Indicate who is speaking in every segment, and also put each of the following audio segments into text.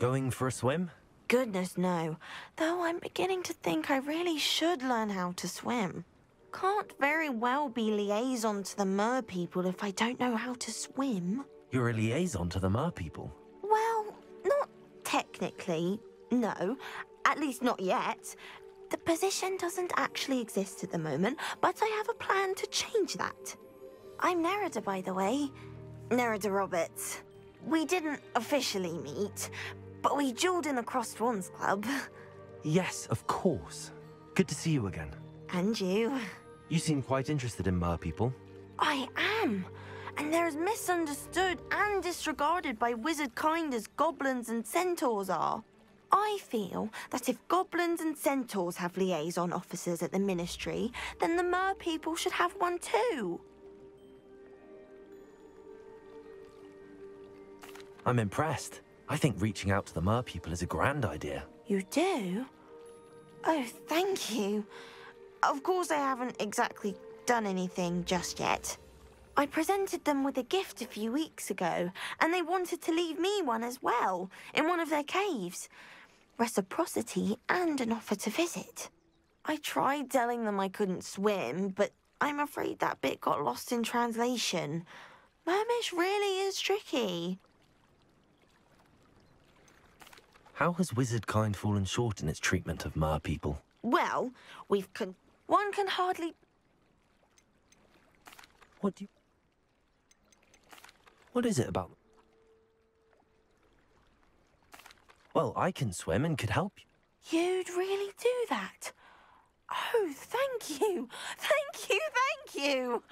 Speaker 1: Going for a swim?
Speaker 2: Goodness, no. Though I'm beginning to think I really should learn how to swim. Can't very well be liaison to the mer people if I don't know how to swim.
Speaker 1: You're a liaison to the mer people?
Speaker 2: Well, not technically, no. At least not yet. The position doesn't actually exist at the moment, but I have a plan to change that. I'm Nerida, by the way. Nerida Roberts. We didn't officially meet, but we dueled in the Crossed Swans Club.
Speaker 1: Yes, of course. Good to see you again.
Speaker 2: And you.
Speaker 1: You seem quite interested in mer people.
Speaker 2: I am. And they're as misunderstood and disregarded by wizard kind as goblins and centaurs are. I feel that if goblins and centaurs have liaison officers at the Ministry, then the mer people should have one too.
Speaker 1: I'm impressed. I think reaching out to the mer people is a grand idea.
Speaker 2: You do? Oh, thank you. Of course I haven't exactly done anything just yet. I presented them with a gift a few weeks ago, and they wanted to leave me one as well, in one of their caves. Reciprocity and an offer to visit. I tried telling them I couldn't swim, but I'm afraid that bit got lost in translation. Mermish really is tricky.
Speaker 1: How has wizard kind fallen short in its treatment of mer people?
Speaker 2: Well, one can hardly...
Speaker 1: What is it about? Well, I can swim and could help you.
Speaker 2: You'd really do that? Oh, thank you! Thank you, thank you!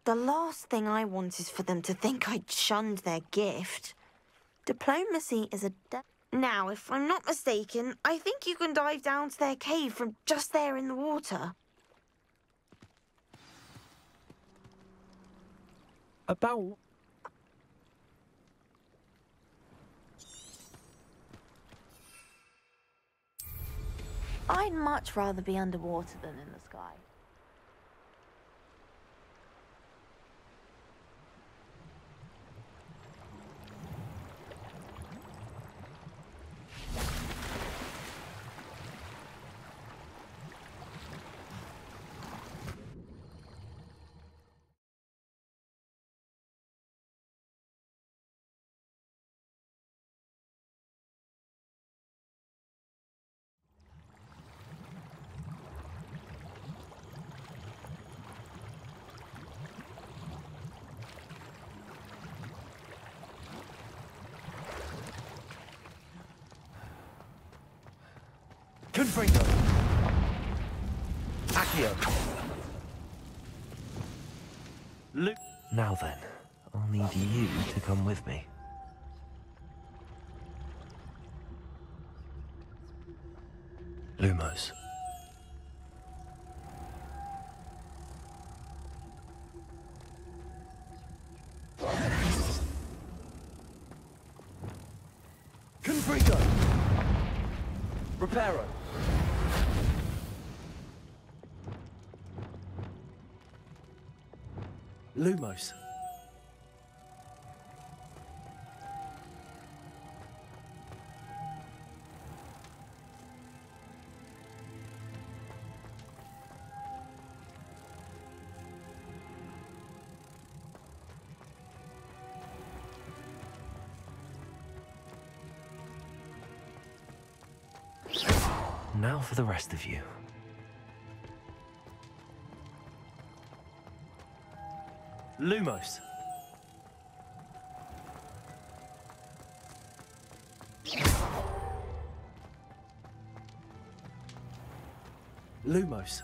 Speaker 2: The last thing I want is for them to think I'd shunned their gift. Diplomacy is a... Now, if I'm not mistaken, I think you can dive down to their cave from just there in the water.
Speaker 1: About...
Speaker 2: I'd much rather be underwater than in the sky.
Speaker 1: Confringo! Accio! Luke! Now then, I'll need you to come with me. Lumos. Confringo! Reparo! Lumos. Now for the rest of you. Lumos. Lumos.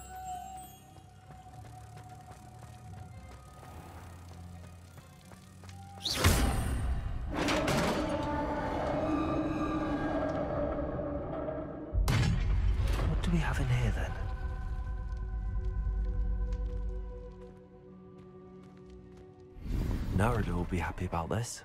Speaker 1: What do we have in here then? Nerida will be happy about this.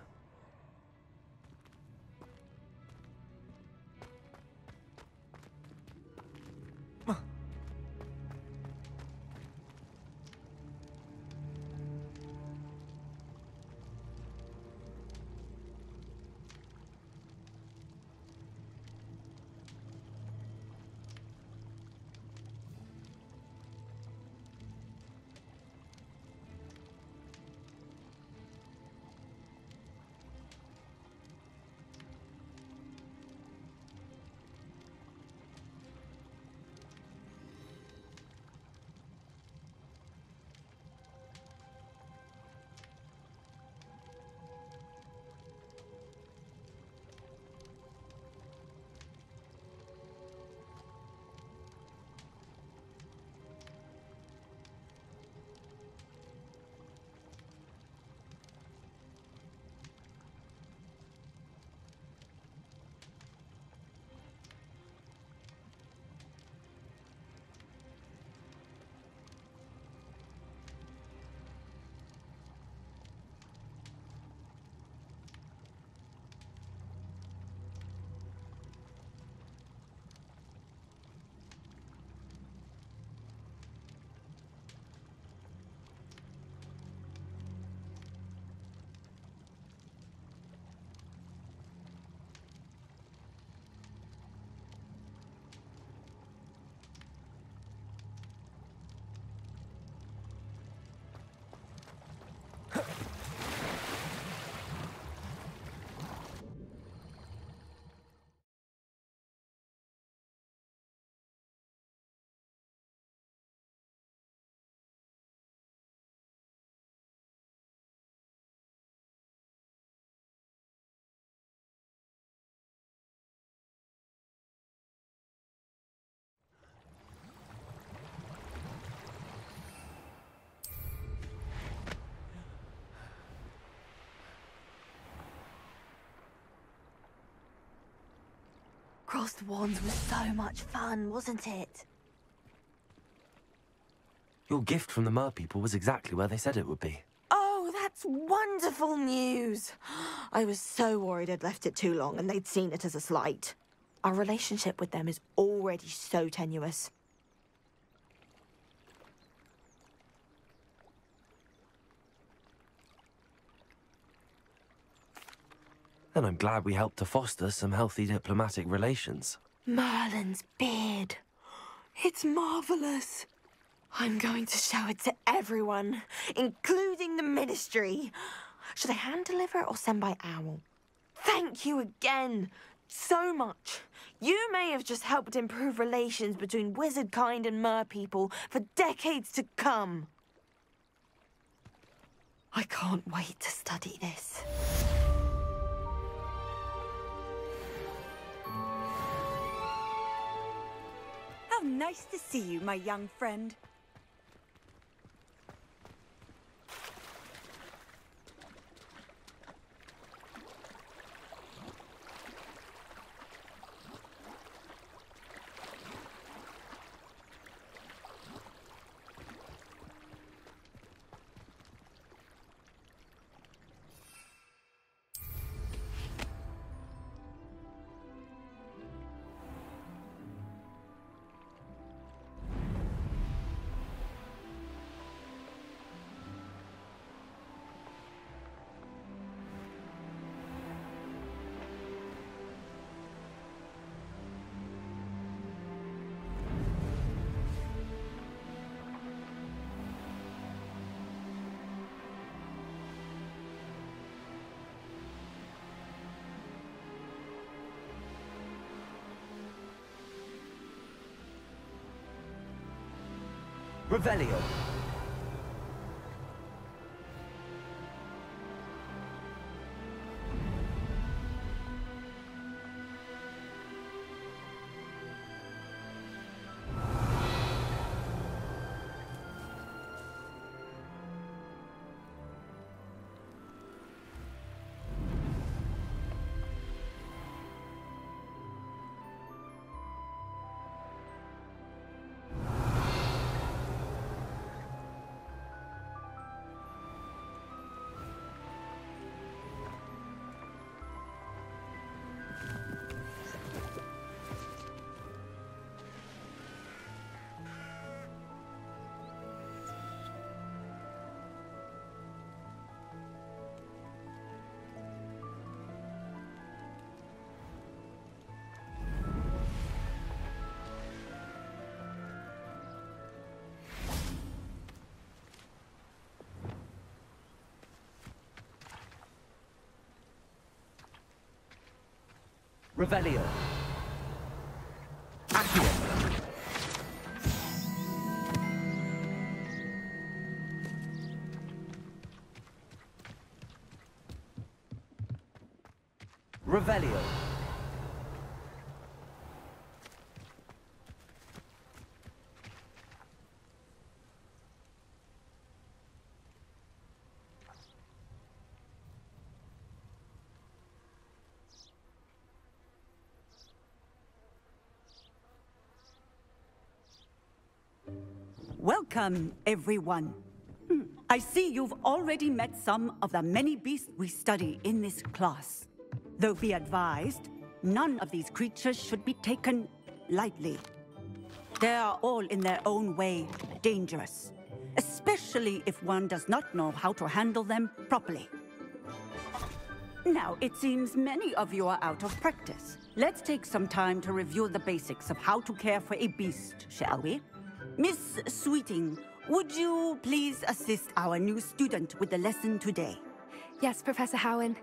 Speaker 2: Crossed wands was so much fun, wasn't it?
Speaker 1: Your gift from the mer people was exactly where they said it would be.
Speaker 2: Oh, that's wonderful news. I was so worried I'd left it too long and they'd seen it as a slight. Our relationship with them is already so tenuous.
Speaker 1: And I'm glad we helped to foster some healthy diplomatic relations.
Speaker 2: Merlin's beard. It's marvelous. I'm going to show it to everyone, including the Ministry. Should I hand deliver it or send by owl? Thank you again so much. You may have just helped improve relations between wizard kind and mer people for decades to come. I can't wait to study this.
Speaker 3: How nice to see you, my young friend.
Speaker 1: Revelio. Revelio. Accio. Revelio.
Speaker 3: Welcome, everyone. I see you've already met some of the many beasts we study in this class. Though be advised, none of these creatures should be taken lightly. They are all in their own way dangerous, especially if one does not know how to handle them properly. Now, it seems many of you are out of practice. Let's take some time to review the basics of how to care for a beast, shall we? Miss Sweeting, would you please assist our new student with the lesson today?
Speaker 4: Yes, Professor Howen.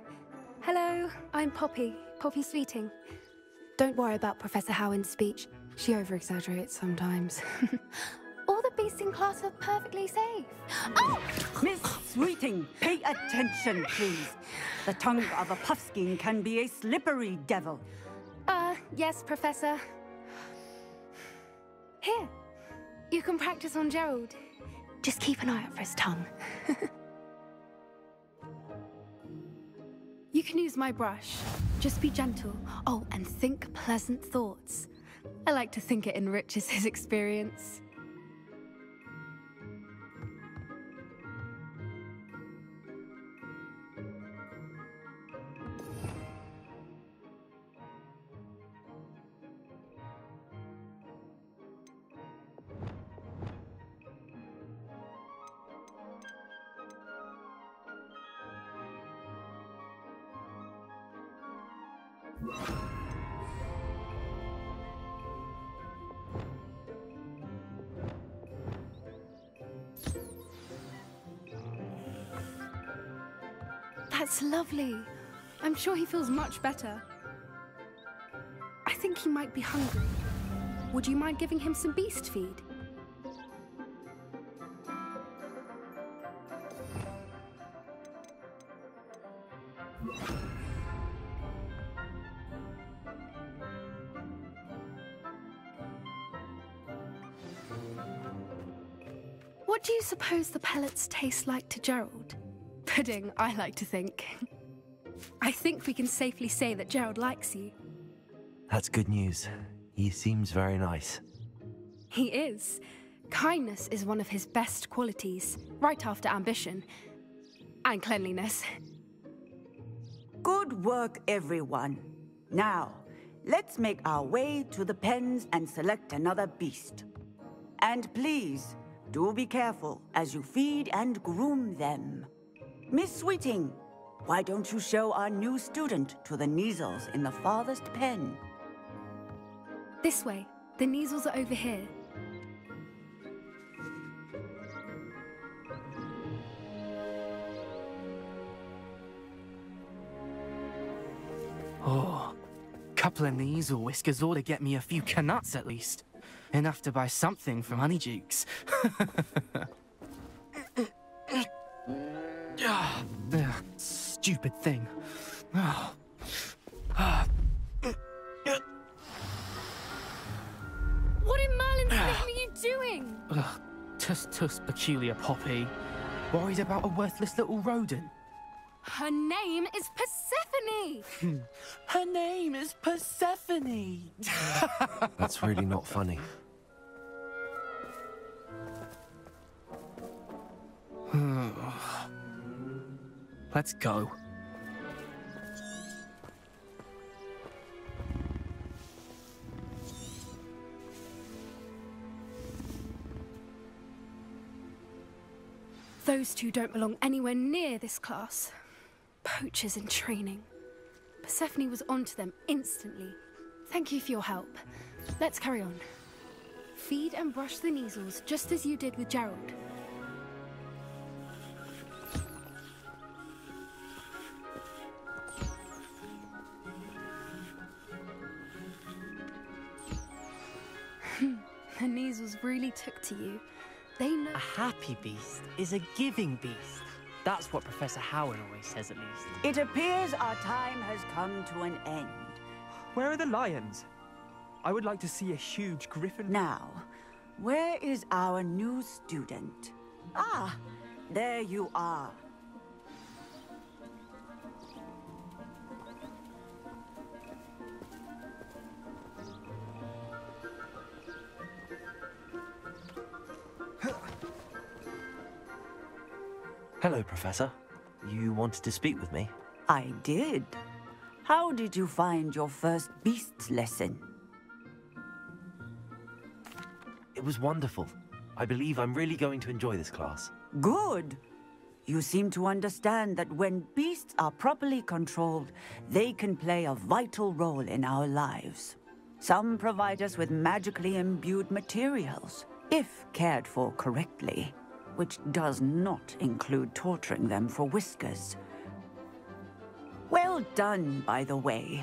Speaker 4: Hello, I'm Poppy Sweeting. Don't worry about Professor Howen's speech. She over-exaggerates sometimes. All the beasts in class are perfectly safe. Oh!
Speaker 3: Miss Sweeting, pay attention, please. The tongue of a puffskein can be a slippery devil.
Speaker 4: Yes, Professor. Here, you can practice on Gerald. Just keep an eye out for his tongue. You can use my brush. Just be gentle. Oh, and think pleasant thoughts. I like to think it enriches his experience. That's lovely. I'm sure he feels much better. I think he might be hungry. Would you mind giving him some beast feed? What do you suppose the pellets taste like to Gerald? Pudding, I like to think. I think we can safely say that Gerald likes you.
Speaker 1: That's good news. He seems very nice.
Speaker 4: He is. Kindness is one of his best qualities, right after ambition. And cleanliness.
Speaker 3: Good work, everyone. Now, let's make our way to the pens and select another beast. And please, do be careful as you feed and groom them. Miss Sweeting, why don't you show our new student to the Neasels in the farthest pen?
Speaker 4: This way. The Neasels are over here.
Speaker 5: Oh, couple of Neasel whiskers ought to get me a few canuts at least. Enough to buy something from Honeydukes. Stupid thing.
Speaker 4: What in Merlin's name are you doing?
Speaker 5: Tuss, peculiar Poppy. Worried about a worthless little rodent.
Speaker 4: Her name is Persephone!
Speaker 5: Her name is Persephone!
Speaker 1: That's really not funny.
Speaker 5: Let's go.
Speaker 4: Those two don't belong anywhere near this class. Poachers in training. Persephone was onto them instantly. Thank you for your help. Let's carry on. Feed and brush the Neasels just as you did with Gerald. The Neasels really took to you. They know.
Speaker 6: A happy beast is a giving beast. That's what Professor Howard always says, at least.
Speaker 3: It appears our time has come to an end.
Speaker 7: Where are the lions? I would like to see a huge griffin.
Speaker 3: Now, where is our new student? Ah, there you are.
Speaker 1: Hello, Professor. You wanted to speak with me?
Speaker 3: I did. How did you find your first beasts lesson?
Speaker 1: It was wonderful. I believe I'm really going to enjoy this class.
Speaker 3: Good. You seem to understand that when beasts are properly controlled, they can play a vital role in our lives. Some provide us with magically imbued materials, if cared for correctly, which does not include torturing them for whiskers. Well done, by the way.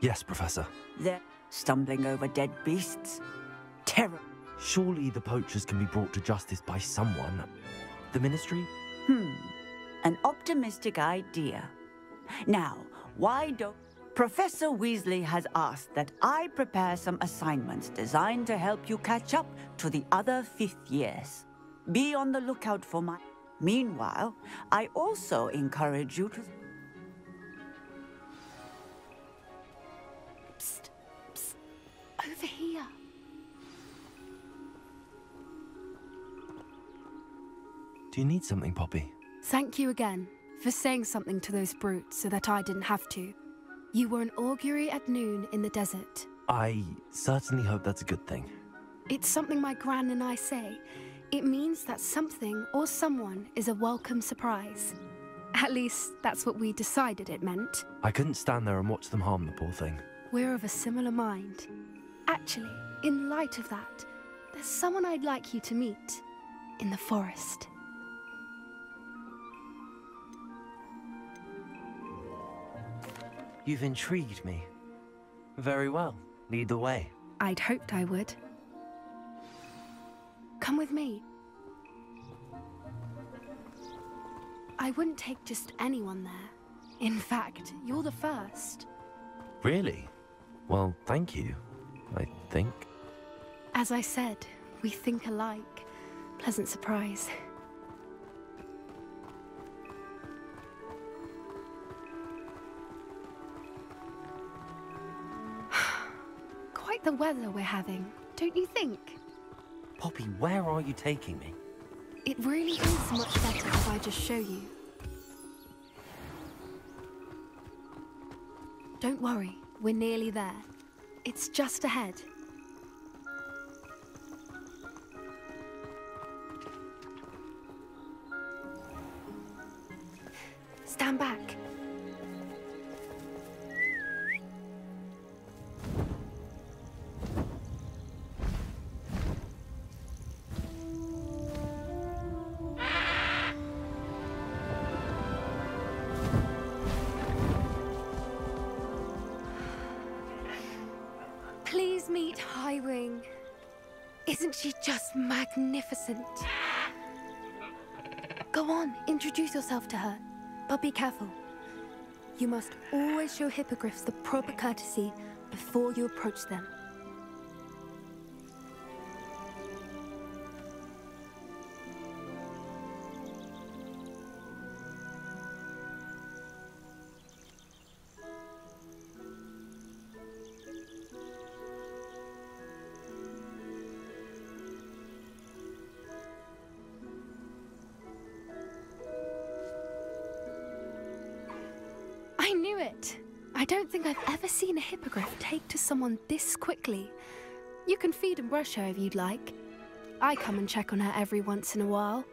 Speaker 1: Yes, Professor.
Speaker 3: They're stumbling over dead beasts. Terror.
Speaker 1: Surely the poachers can be brought to justice by someone. The Ministry?
Speaker 3: An optimistic idea. Now, why don't... Professor Weasley has asked that I prepare some assignments designed to help you catch up to the other 5th years. Be on the lookout for my... Meanwhile, I also encourage you to...
Speaker 4: over here.
Speaker 1: Do you need something, Poppy?
Speaker 4: Thank you again for saying something to those brutes so that I didn't have to. You were an augury at noon in the desert.
Speaker 1: I certainly hope that's a good thing.
Speaker 4: It's something my gran and I say. It means that something or someone is a welcome surprise. At least, that's what we decided it meant.
Speaker 1: I couldn't stand there and watch them harm the poor thing.
Speaker 4: We're of a similar mind. Actually, in light of that, there's someone I'd like you to meet in the forest.
Speaker 1: You've intrigued me. Very well. Lead the way.
Speaker 4: I'd hoped I would. Come with me. I wouldn't take just anyone there. In fact, you're the first.
Speaker 1: Really? Well, thank you, I think.
Speaker 4: As I said, we think alike. Pleasant surprise. Quite the weather we're having, don't you think?
Speaker 1: Poppy, where are you taking me?
Speaker 4: It really is much better if I just show you. Don't worry, we're nearly there. It's just ahead. Stand back. Please meet Highwing. Isn't she just magnificent? Go on, introduce yourself to her. But be careful. You must always show hippogriffs the proper courtesy before you approach them. I knew it! I don't think I've ever seen a hippogriff take to someone this quickly. You can feed and brush her if you'd like. I come and check on her every once in a while.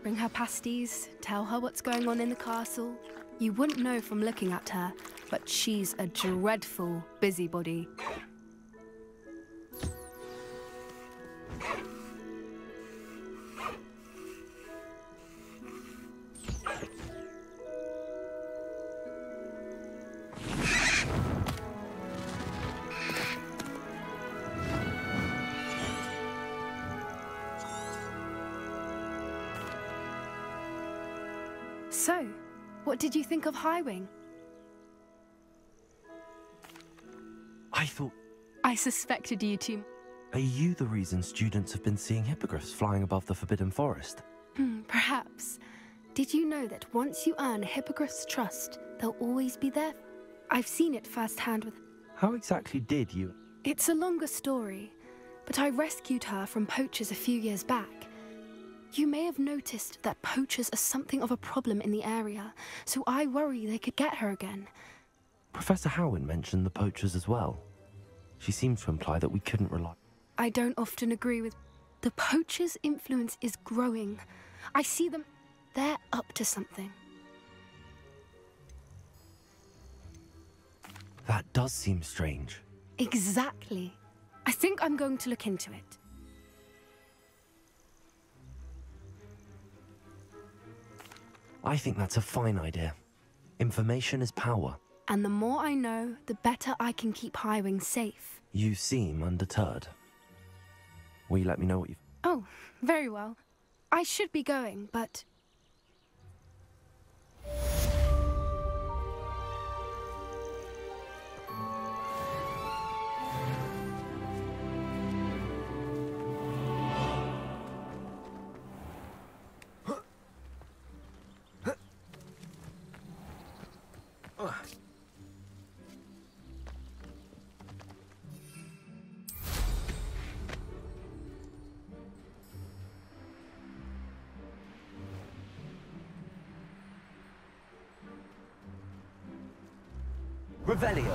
Speaker 4: Bring her pasties, tell her what's going on in the castle. You wouldn't know from looking at her, but she's a dreadful busybody. So, what did you think of Highwing?
Speaker 1: I thought...
Speaker 4: I suspected you two.
Speaker 1: Are you the reason students have been seeing hippogriffs flying above the Forbidden Forest?
Speaker 4: Perhaps. Did you know that once you earn a hippogriff's trust, they'll always be there? I've seen it firsthand with...
Speaker 1: How exactly did you...
Speaker 4: It's a longer story, but I rescued her from poachers a few years back. You may have noticed that poachers are something of a problem in the area, so I worry they could get her again.
Speaker 1: Professor Howin mentioned the poachers as well. She seemed to imply that we couldn't rely...
Speaker 4: I don't often agree with... The poachers' influence is growing. I see them... They're up to something.
Speaker 1: That does seem strange.
Speaker 4: Exactly. I think I'm going to look into it.
Speaker 1: I think that's a fine idea. Information is power.
Speaker 4: And the more I know, the better I can keep Highwing safe.
Speaker 1: You seem undeterred. Will you let me know what you've...
Speaker 4: Oh, very well. I should be going, but...
Speaker 8: Revelio.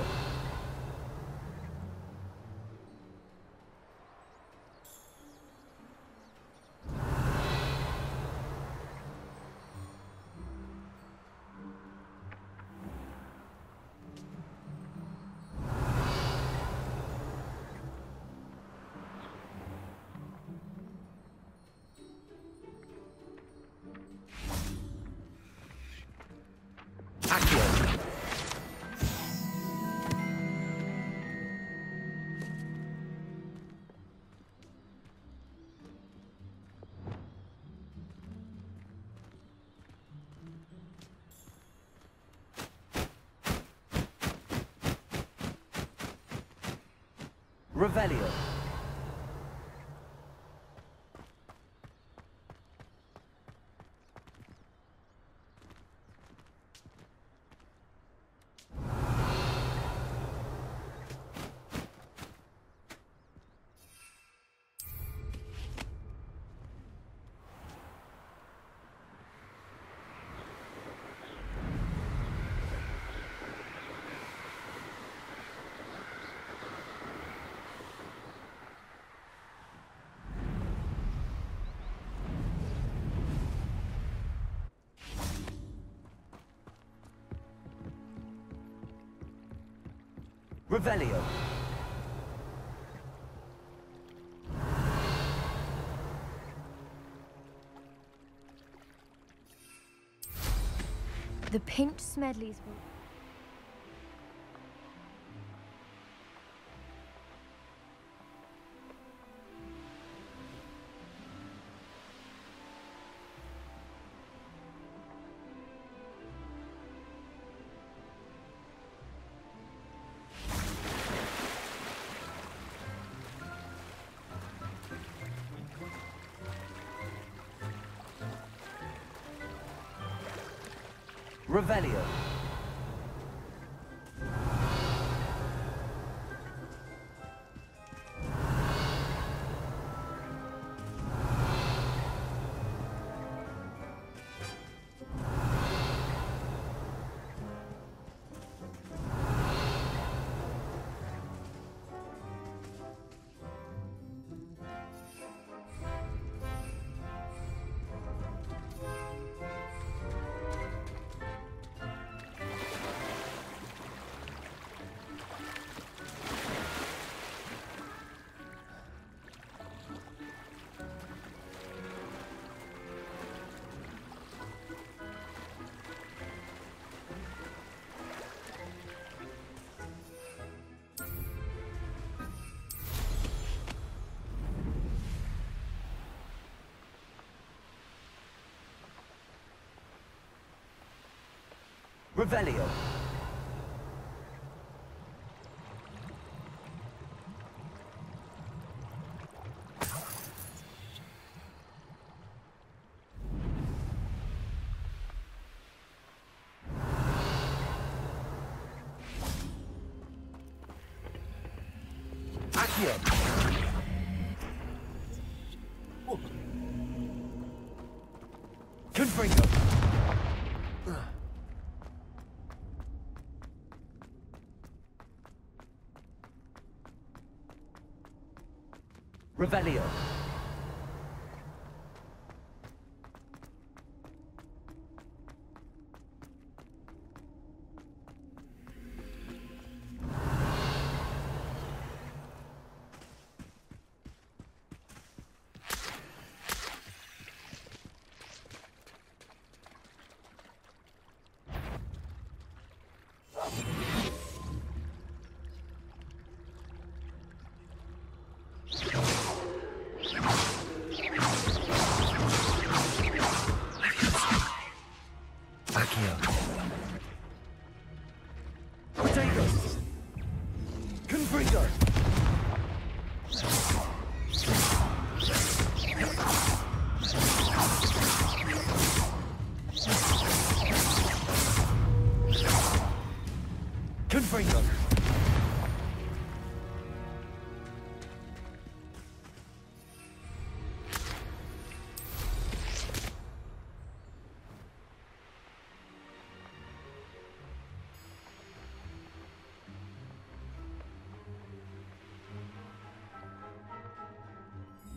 Speaker 8: Revelio. Revelio.
Speaker 9: The pinched Smedleys will...
Speaker 8: Revelio. Revelio. Accio. Confringo. Revelio. Confringo.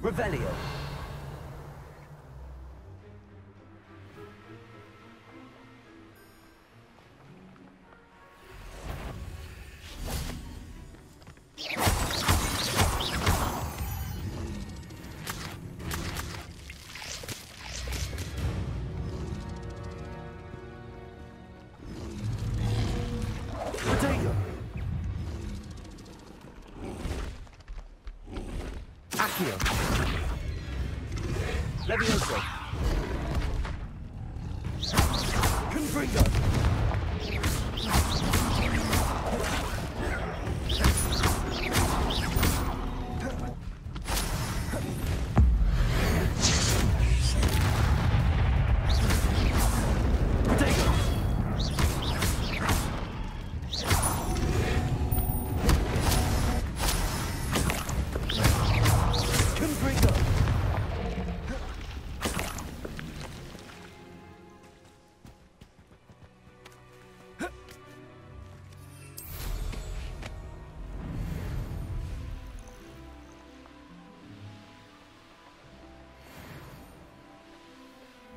Speaker 8: Revelio. Accio. Levioso. Confringo.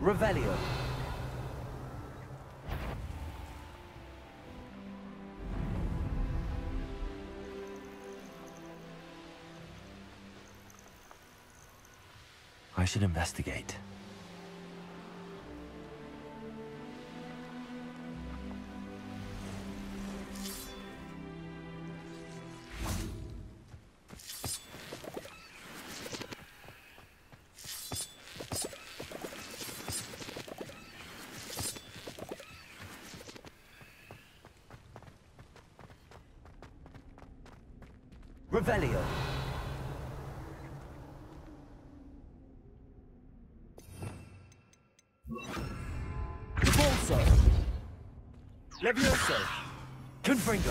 Speaker 8: Revelio.
Speaker 1: I should investigate.
Speaker 8: Revelio. Bolso. Levioso. Confringo.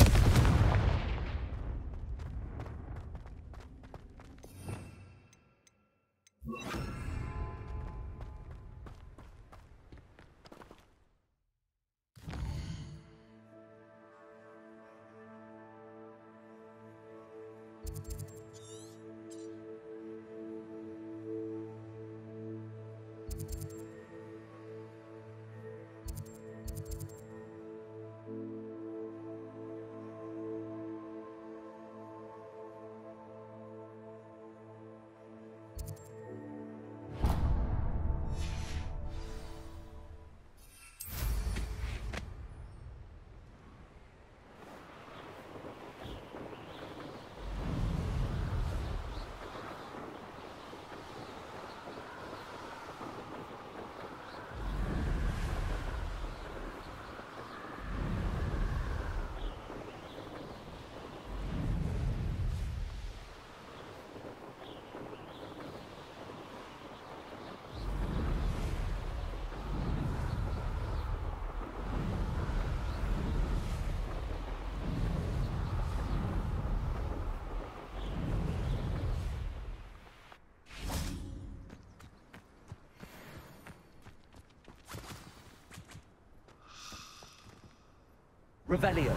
Speaker 8: Revelio.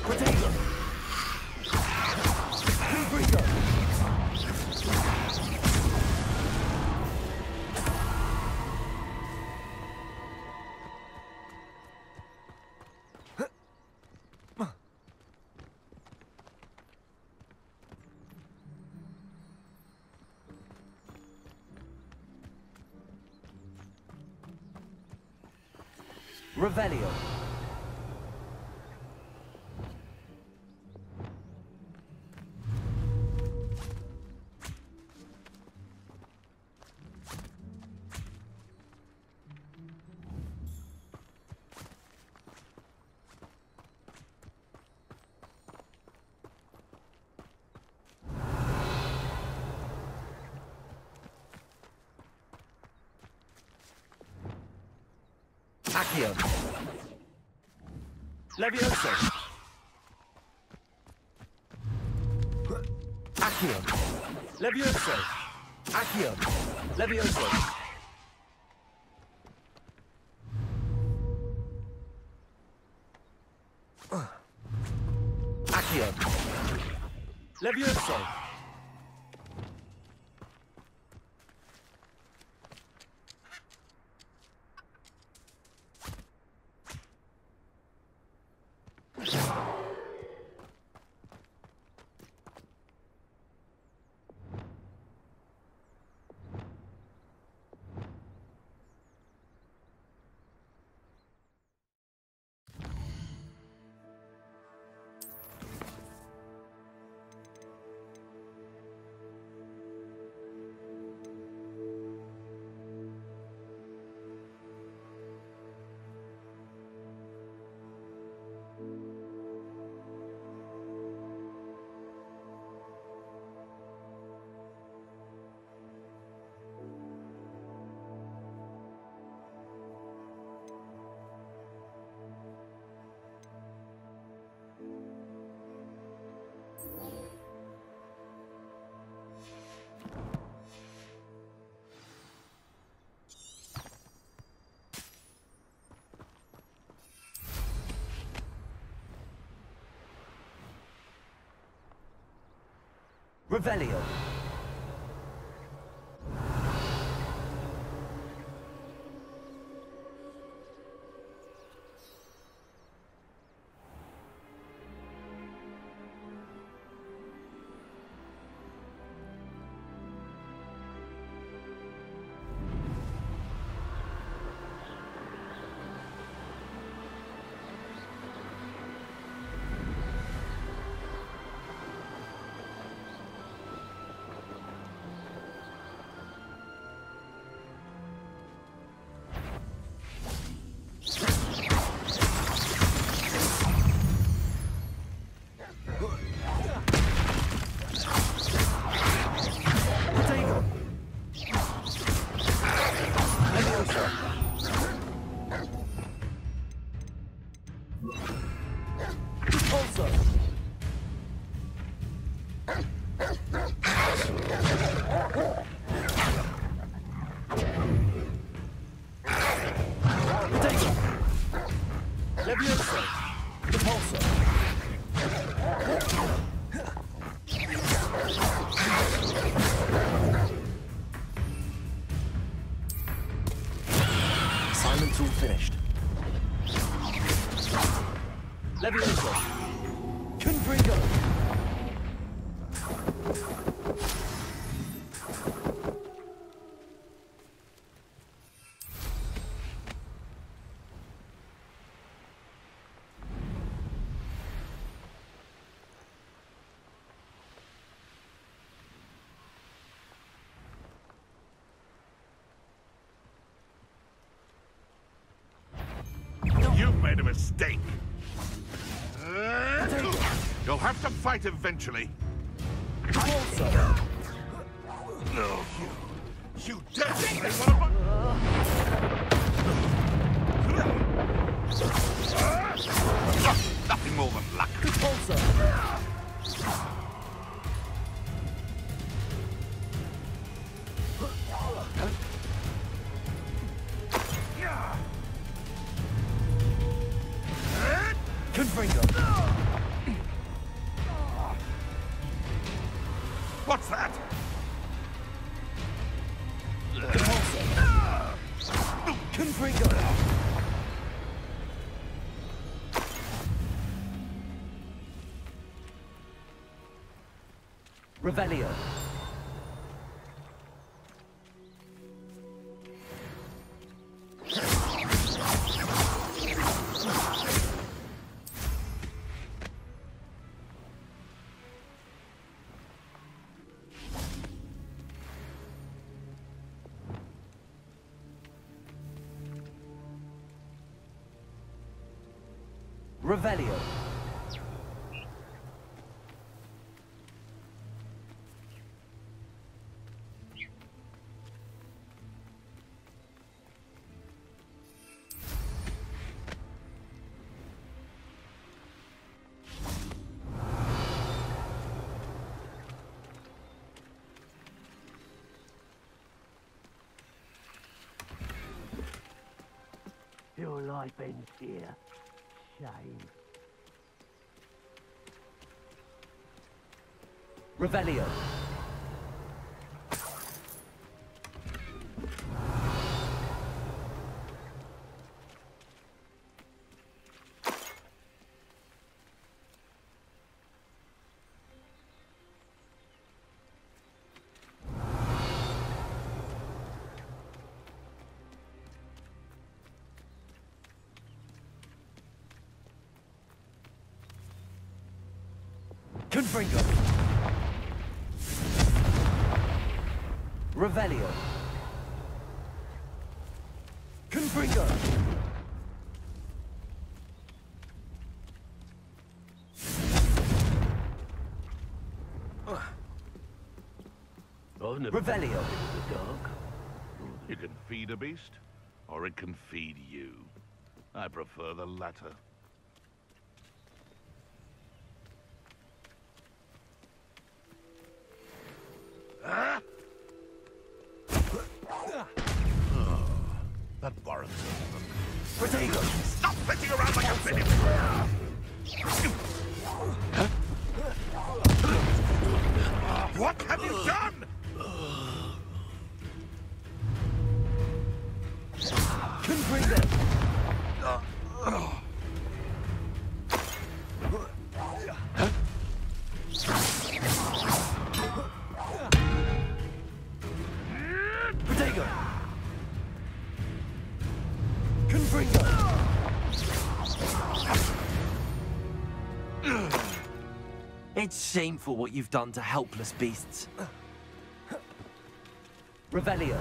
Speaker 8: Potato. Confringo. Revelio. Accio. Levioso. Accio. Levioso. Accio. Levioso. Accio. Levioso! Revelio. Assignment's all finished. Levioso. Confringo.
Speaker 10: You've made a mistake. You'll have to fight eventually. No, you definitely want to... Nothing more than luck. What's that?
Speaker 8: Revelio. Revelio.
Speaker 11: Your life ends here. Shame.
Speaker 8: Revelio. Confringo. Revelio. Confringo. Revelio.
Speaker 10: You can feed a beast, or it can feed you. I prefer the latter. That warrants it.
Speaker 8: Potato!
Speaker 10: Stop flitting around like a finish! What have you done?
Speaker 8: Confringo. Potato! Confringo.
Speaker 1: It's shameful what you've done to helpless beasts.
Speaker 8: Revelio.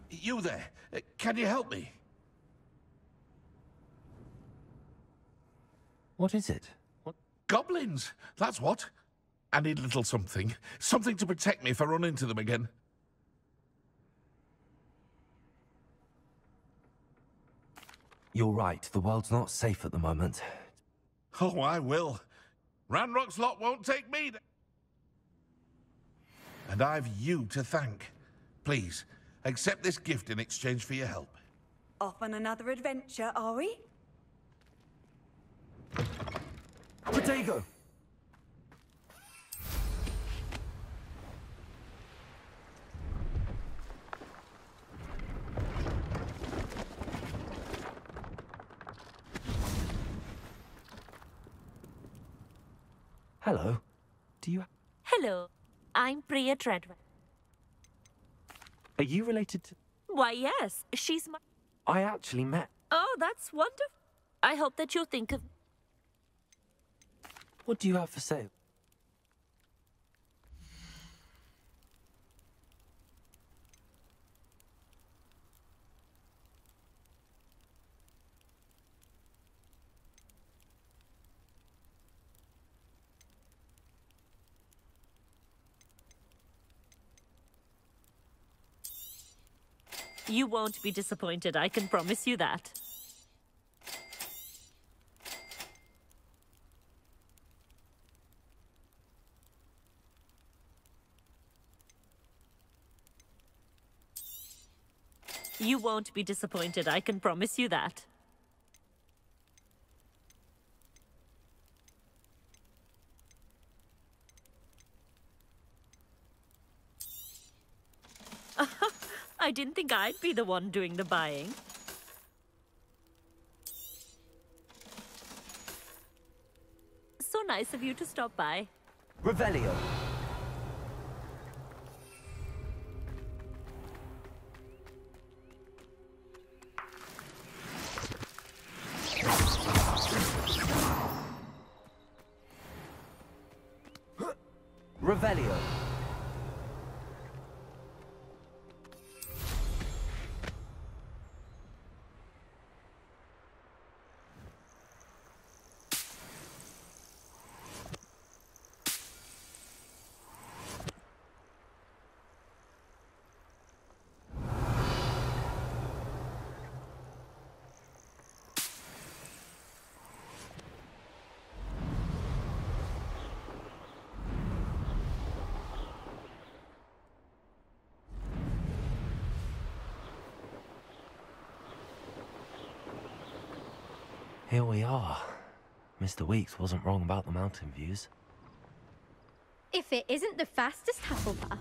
Speaker 10: You there? Can you help me?
Speaker 1: What is it?
Speaker 10: Goblins, that's what. I need a little something. Something to protect me if I run into them again.
Speaker 1: You're right, the world's not safe at the moment.
Speaker 10: Oh, I will. Ranrock's lot won't take me. And I've you to thank. Please, accept this gift in exchange for your help.
Speaker 3: Off on another adventure, are we?
Speaker 8: Potato!
Speaker 1: Hello. Do you...
Speaker 12: Hello, I'm Priya Treadwell.
Speaker 1: Are you related to...
Speaker 12: Why, yes, she's my...
Speaker 1: I actually met...
Speaker 12: Oh, that's wonderful. I hope that you'll think of...
Speaker 1: What do you have for sale?
Speaker 12: You won't be disappointed, I can promise you that. You won't be disappointed, I can promise you that. I didn't think I'd be the one doing the buying. So nice of you to stop by.
Speaker 8: Revelio. Revelio.
Speaker 1: Here we are. Mr. Weeks wasn't wrong about the mountain views.
Speaker 9: If it isn't the fastest Hufflepuff.